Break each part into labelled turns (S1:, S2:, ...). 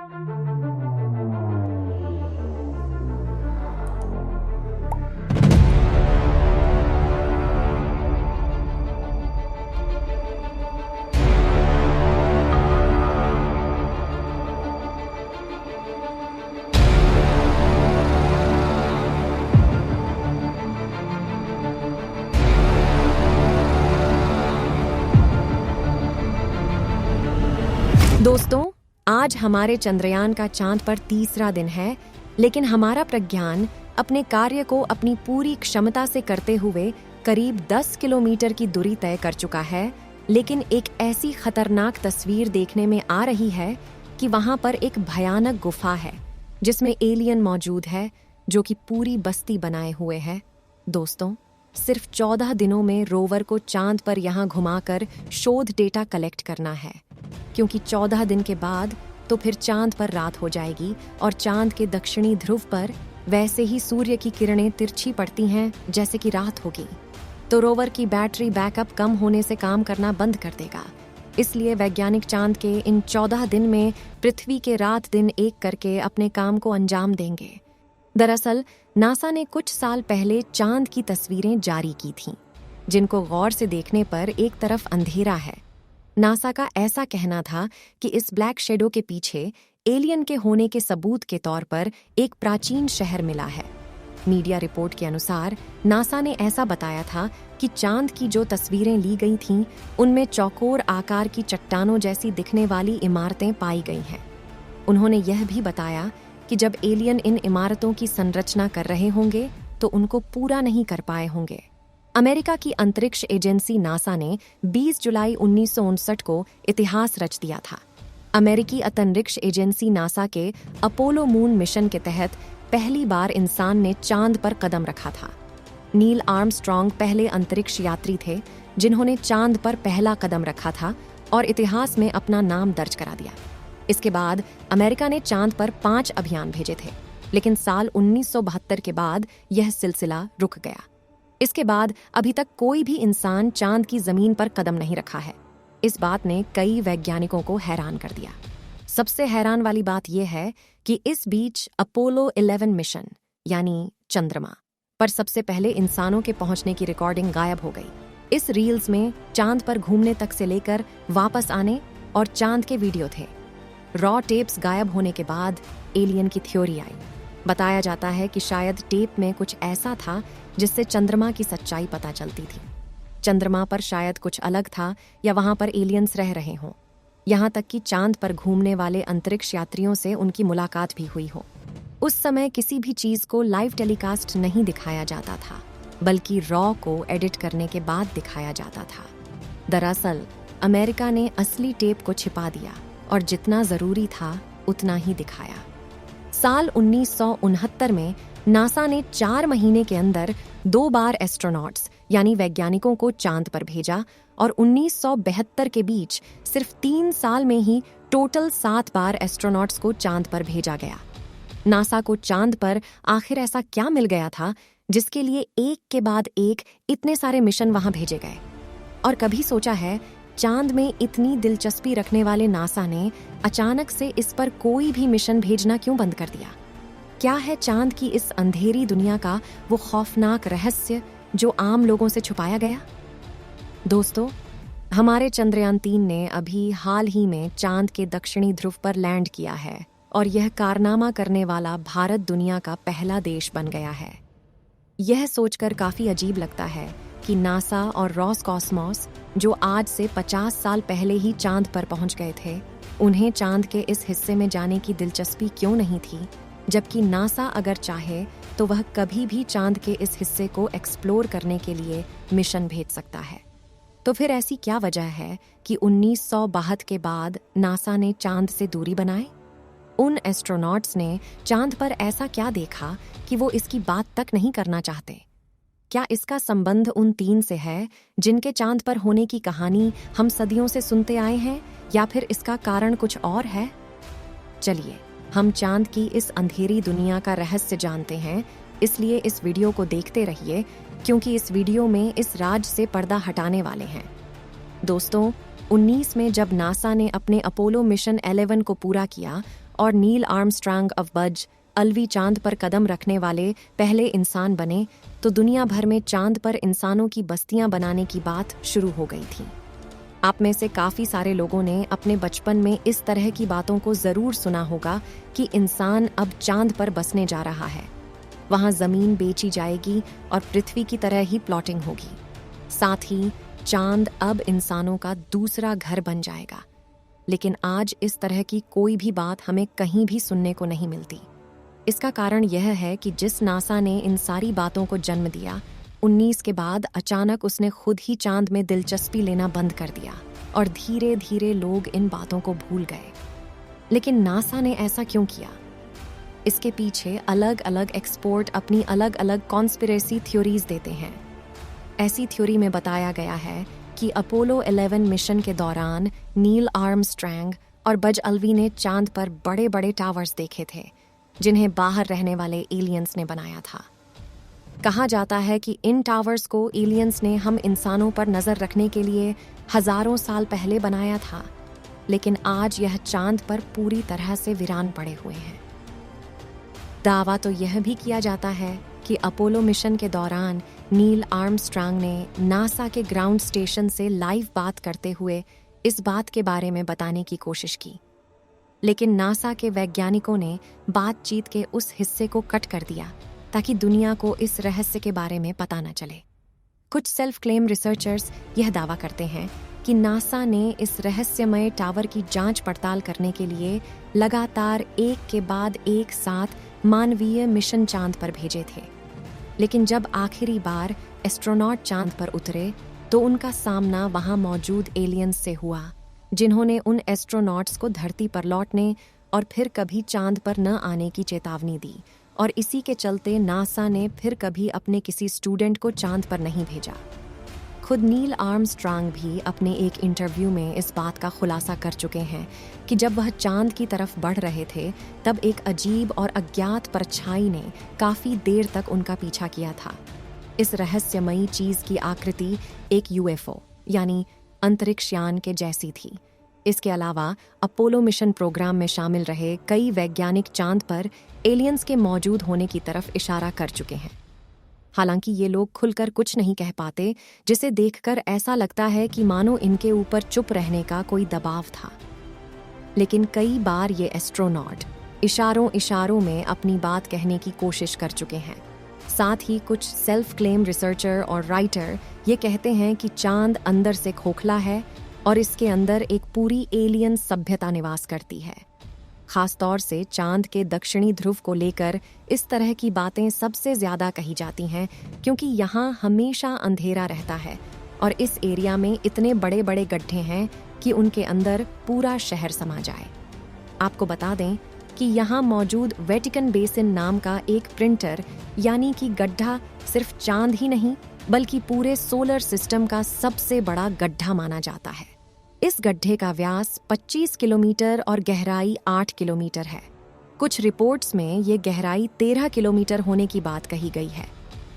S1: दोस्तों, आज हमारे चंद्रयान का चांद पर तीसरा दिन है, लेकिन हमारा प्रज्ञान अपने कार्य को अपनी पूरी क्षमता से करते हुए करीब 10 किलोमीटर की दूरी तय कर चुका है। लेकिन एक ऐसी खतरनाक तस्वीर देखने में आ रही है कि वहां पर एक भयानक गुफा है जिसमें एलियन मौजूद है जो कि पूरी बस्ती बनाए हुए है। दोस्तों, सिर्फ 14 दिनों में रोवर को चांद पर यहां घुमाकर शोध डेटा कलेक्ट करना है, क्योंकि 14 दिन के बाद तो फिर चांद पर रात हो जाएगी और चांद के दक्षिणी ध्रुव पर वैसे ही सूर्य की किरणें तिरछी पड़ती हैं जैसे कि रात होगी, तो रोवर की बैटरी बैकअप कम होने से काम करना बंद कर देगा। इसलिए वैज्ञानिक चांद के इन 14 दिन में पृथ्वी के रात दिन एक करके अपने काम को अंजाम देंगे। दरअसल नासा ने कुछ साल पहले चांद की तस्वीरें जारी की थीं, जिनको गौर से देखने पर एक तरफ अंधेरा है। नासा का ऐसा कहना था कि इस ब्लैक शेडो के पीछे एलियन के होने के सबूत के तौर पर एक प्राचीन शहर मिला है। मीडिया रिपोर्ट के अनुसार नासा ने ऐसा बताया था कि चांद की जो तस्वीरें ली गई थीं, उनमें चौकोर आकार की चट्टानों जैसी दिखने वाली इमारतें पाई गई हैं। उन्होंने यह भी बताया कि जब एलियन इन इमारतों की संरचना कर रहे होंगे तो उनको पूरा नहीं कर पाए होंगे। अमेरिका की अंतरिक्ष एजेंसी नासा ने 20 जुलाई 1959 को इतिहास रच दिया था। अमेरिकी अंतरिक्ष एजेंसी नासा के अपोलो मून मिशन के तहत पहली बार इंसान ने चांद पर कदम रखा था। नील आर्मस्ट्रॉन्ग पहले अंतरिक्ष यात्री थे जिन्होंने चांद पर पहला कदम रखा था और इतिहास में अपना नाम दर्ज करा दिया। इसके बाद अमेरिका ने चांद पर 5 अभियान भेजे थे, लेकिन साल 1972 के बाद यह सिलसिला रुक गया। इसके बाद अभी तक कोई भी इंसान चांद की जमीन पर कदम नहीं रखा है। इस बात ने कई वैज्ञानिकों को हैरान कर दिया। सबसे हैरान वाली बात यह है कि इस बीच अपोलो 11 मिशन यानी चंद्रमा पर सबसे पहले इंसानों के पहुंचने की रिकॉर्डिंग गायब हो गई। इस रील्स में चांद पर घूमने तक से लेकर वापस आने और चांद के वीडियो थे। रॉ टेप्स गायब होने के बाद एलियन की थ्योरी आई। बताया जाता है कि शायद टेप में कुछ ऐसा था जिससे चंद्रमा की सच्चाई पता चलती थी। चंद्रमा पर शायद कुछ अलग था या वहां पर एलियंस रह रहे हों। यहां तक कि चांद पर घूमने वाले अंतरिक्ष यात्रियों से उनकी मुलाकात भी हुई हो। उस समय किसी भी चीज को लाइव टेलीकास्ट नहीं दिखाया जाता था, बल्कि रॉ को एडिट करने के बाद दिखाया जाता था। दरअसल अमेरिका ने असली टेप को छिपा दिया और जितना जरूरी था उतना ही दिखाया। साल 1969 में नासा ने 4 महीने के अंदर 2 बार एस्ट्रोनॉट्स यानी वैज्ञानिकों को चांद पर भेजा और 1972 के बीच सिर्फ 3 साल में ही टोटल 7 बार एस्ट्रोनॉट्स को चांद पर भेजा गया। नासा को चांद पर आखिर ऐसा क्या मिल गया था जिसके लिए एक के बाद एक इतने सारे मिशन वहां भेजे गए? और कभी सोचा है चांद में इतनी दिलचस्पी रखने वाले नासा ने अचानक से इस पर कोई भी मिशन भेजना क्यों बंद कर दिया? क्या है चांद की इस अंधेरी दुनिया का वो खौफनाक रहस्य जो आम लोगों से छुपाया गया? दोस्तों, हमारे चंद्रयान 3 ने अभी हाल ही में चांद के दक्षिणी ध्रुव पर लैंड किया है और यह कारनामा करने वाला भारत दुनिया का पहला देश बन गया है। यह सोचकर काफी अजीब लगता है कि नासा और रॉसकॉस्मॉस, जो आज से 50 साल पहले ही चांद पर पहुंच गए थे, उन्हें चांद के इस हिस्से में जाने की दिलचस्पी क्यों नहीं थी, जबकि नासा अगर चाहे तो वह कभी भी चांद के इस हिस्से को एक्सप्लोर करने के लिए मिशन भेज सकता है। तो फिर ऐसी क्या वजह है कि 1962 के बाद नासा ने चांद से दूरी बनाई? उन एस्ट्रोनॉट्स ने चांद पर ऐसा क्या देखा कि वो इसकी बात तक नहीं करना चाहते? क्या इसका संबंध उन 3 से है जिनके चांद पर होने की कहानी हम सदियों से सुनते आए हैं, या फिर इसका कारण कुछ और है? चलिए हम चांद की इस अंधेरी दुनिया का रहस्य जानते हैं, इसलिए इस वीडियो को देखते रहिए, क्योंकि इस वीडियो में इस राज से पर्दा हटाने वाले हैं। दोस्तों, 19 में जब नासा ने अपने अपोलो मिशन 11 को पूरा किया और नील आर्मस्ट्रांग ऑफ बज अल्वी चांद पर कदम रखने वाले पहले इंसान बने तो दुनिया भर में चांद पर इंसानों की बस्तियां बनाने की बात शुरू हो गई थी। आप में से काफी सारे लोगों ने अपने बचपन में इस तरह की बातों को जरूर सुना होगा कि इंसान अब चांद पर बसने जा रहा है। वहां जमीन बेची जाएगी और पृथ्वी की तरह ही प्लॉटिंग होगी। साथ ही चांद अब इंसानों का दूसरा घर बन जाएगा। लेकिन आज इस तरह की कोई भी बात हमें कहीं भी सुनने को नहीं मिलती। इसका कारण यह है कि जिस नासा ने इन सारी बातों को जन्म दिया, 19 के बाद अचानक उसने खुद ही चांद में दिलचस्पी लेना बंद कर दिया और धीरे धीरे लोग इन बातों को भूल गए। लेकिन नासा ने ऐसा क्यों किया? इसके पीछे अलग अलग एक्सपर्ट अपनी अलग अलग कॉन्स्पिरेसी थ्योरीज देते हैं। ऐसी थ्योरी में बताया गया है कि अपोलो 11 मिशन के दौरान नील आर्मस्ट्रांग और बज अल्वी ने चांद पर बड़े बड़े टावर्स देखे थे जिन्हें बाहर रहने वाले एलियंस ने बनाया था। कहा जाता है कि इन टावर्स को एलियंस ने हम इंसानों पर नजर रखने के लिए हजारों साल पहले बनाया था, लेकिन आज यह चांद पर पूरी तरह से वीरान पड़े हुए हैं। दावा तो यह भी किया जाता है कि अपोलो मिशन के दौरान नील आर्मस्ट्रांग ने नासा के ग्राउंड स्टेशन से लाइव बात करते हुए इस बात के बारे में बताने की कोशिश की, लेकिन नासा के वैज्ञानिकों ने बातचीत के उस हिस्से को कट कर दिया ताकि दुनिया को इस रहस्य के बारे में पता न चले। कुछ सेल्फ क्लेम रिसर्चर्स यह दावा करते हैं कि नासा ने इस रहस्यमय टावर की जांच पड़ताल करने के लिए लगातार एक के बाद एक साथ मानवीय मिशन चांद पर भेजे थे, लेकिन जब आखिरी बार एस्ट्रोनॉट चांद पर उतरे तो उनका सामना वहां मौजूद एलियंस से हुआ, जिन्होंने उन एस्ट्रोनॉट्स को धरती पर लौटने और फिर कभी चांद पर न आने की चेतावनी दी। और इसी के चलते नासा ने फिर कभी अपने किसी स्टूडेंट को चांद पर नहीं भेजा। खुद नील आर्मस्ट्रांग भी अपने एक इंटरव्यू में इस बात का खुलासा कर चुके हैं कि जब वह चांद की तरफ बढ़ रहे थे तब एक अजीब और अज्ञात परछाई ने काफी देर तक उनका पीछा किया था। इस रहस्यमयी चीज की आकृति एक यूएफओ यानी अंतरिक्ष यान के जैसी थी। इसके अलावा अपोलो मिशन प्रोग्राम में शामिल रहे कई वैज्ञानिक चांद पर एलियंस के मौजूद होने की तरफ इशारा कर चुके हैं। हालांकि ये लोग खुलकर कुछ नहीं कह पाते, जिसे देखकर ऐसा लगता है कि मानो इनके ऊपर चुप रहने का कोई दबाव था। लेकिन कई बार ये एस्ट्रोनॉट इशारों इशारों में अपनी बात कहने की कोशिश कर चुके हैं। साथ ही कुछ सेल्फ क्लेम रिसर्चर और राइटर ये कहते हैं कि चांद अंदर से खोखला है और इसके अंदर एक पूरी एलियन सभ्यता निवास करती है। खासतौर से चांद के दक्षिणी ध्रुव को लेकर इस तरह की बातें सबसे ज्यादा कही जाती हैं, क्योंकि यहाँ हमेशा अंधेरा रहता है और इस एरिया में इतने बड़े बड़े गड्ढे हैं कि उनके अंदर पूरा शहर समा जाए। आपको बता दें कि यहाँ मौजूद वेटिकन बेसिन नाम का एक प्रिंटर यानी कि गड्ढा सिर्फ चांद ही नहीं बल्कि पूरे सोलर सिस्टम का सबसे बड़ा गड्ढा माना जाता है। इस गड्ढे का व्यास 25 किलोमीटर और गहराई 8 किलोमीटर है। कुछ रिपोर्ट्स में ये गहराई 13 किलोमीटर होने की बात कही गई है।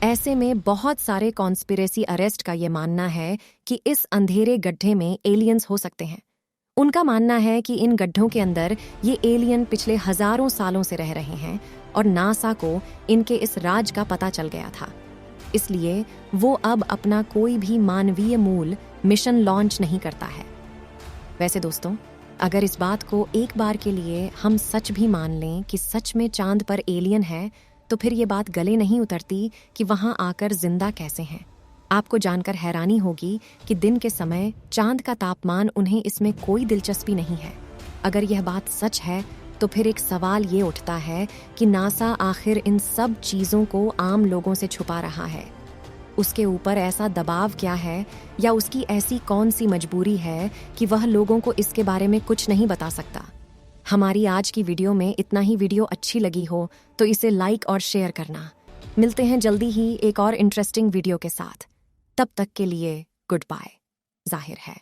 S1: ऐसे में बहुत सारे कॉन्स्पिरेसी अरेस्ट का ये मानना है कि इस अंधेरे गड्ढे में एलियंस हो सकते हैं। उनका मानना है कि इन गड्ढों के अंदर ये एलियन पिछले हजारों सालों से रह रहे हैं और नासा को इनके इस राज का पता चल गया था। इसलिए वो अब अपना कोई भी मानवीय मूल मिशन लॉन्च नहीं करता है। वैसे दोस्तों, अगर इस बात को एक बार के लिए हम सच भी मान लें कि सच में चांद पर एलियन है, तो फिर ये बात गले नहीं उतरती कि वहां आकर जिंदा कैसे हैं। आपको जानकर हैरानी होगी कि दिन के समय चांद का तापमान उन्हें इसमें कोई दिलचस्पी नहीं है। अगर यह बात सच है तो फिर एक सवाल ये उठता है कि नासा आखिर इन सब चीज़ों को आम लोगों से छुपा रहा है। उसके ऊपर ऐसा दबाव क्या है या उसकी ऐसी कौन सी मजबूरी है कि वह लोगों को इसके बारे में कुछ नहीं बता सकता। हमारी आज की वीडियो में इतना ही। वीडियो अच्छी लगी हो तो इसे लाइक और शेयर करना। मिलते हैं जल्दी ही एक और इंटरेस्टिंग वीडियो के साथ। तब तक के लिए गुड बाय। जाहिर है